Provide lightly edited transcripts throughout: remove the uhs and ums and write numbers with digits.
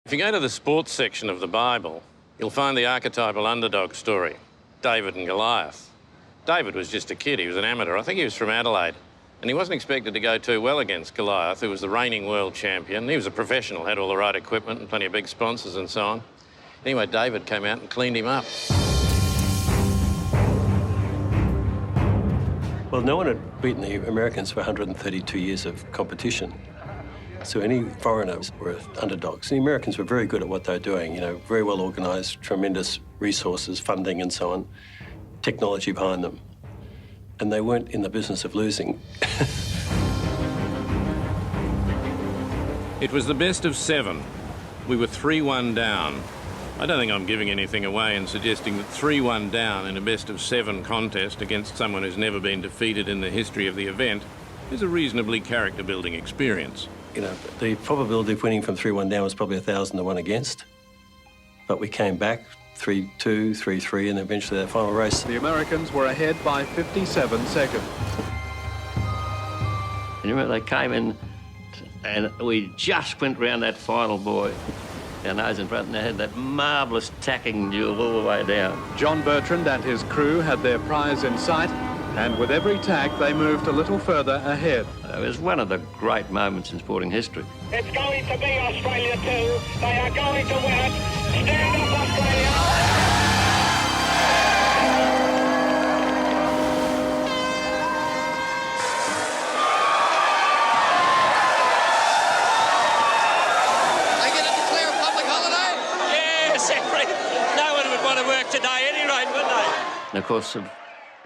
If you go to the sports section of the Bible, you'll find the archetypal underdog story, David and Goliath. David was just a kid, he was an amateur. I think he was from Adelaide. And he wasn't expected to go too well against Goliath, who was the reigning world champion. He was a professional, had all the right equipment and plenty of big sponsors and so on. Anyway, David came out and cleaned him up. Well, no one had beaten the Americans for 132 years of competition. So any foreigners were underdogs. The Americans were very good at what they were doing, you know, very well organised, tremendous resources, funding and so on, technology behind them. And they weren't in the business of losing. It was the best of 7. We were 3-1 down. I don't think I'm giving anything away in suggesting that 3-1 down in a best of 7 contest against someone who's never been defeated in the history of the event is a reasonably character-building experience. You know, the probability of winning from 3-1 down was probably 1,000 to 1 against. But we came back 3-2, 3-3, and eventually that final race. The Americans were ahead by 57 seconds. And you remember they came in and we just went round that final buoy. Our nose in front, and they had that marvellous tacking duel all the way down. John Bertrand and his crew had their prize in sight, and with every tack they moved a little further ahead. It was one of the great moments in sporting history. It's going to be Australia too. They are going to win it. Stand up, Australia! They get to declare a public holiday? Yes, no one would want to work today at any rate, would they? And of course, of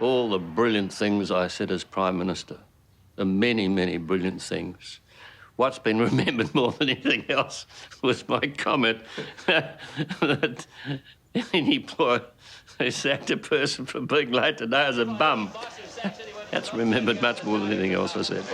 all the brilliant things I said as Prime Minister, the many, many brilliant things, what's been remembered more than anything else was my comment that any employer who sacked a person for being late today as a bum. That's remembered much more than anything else I said.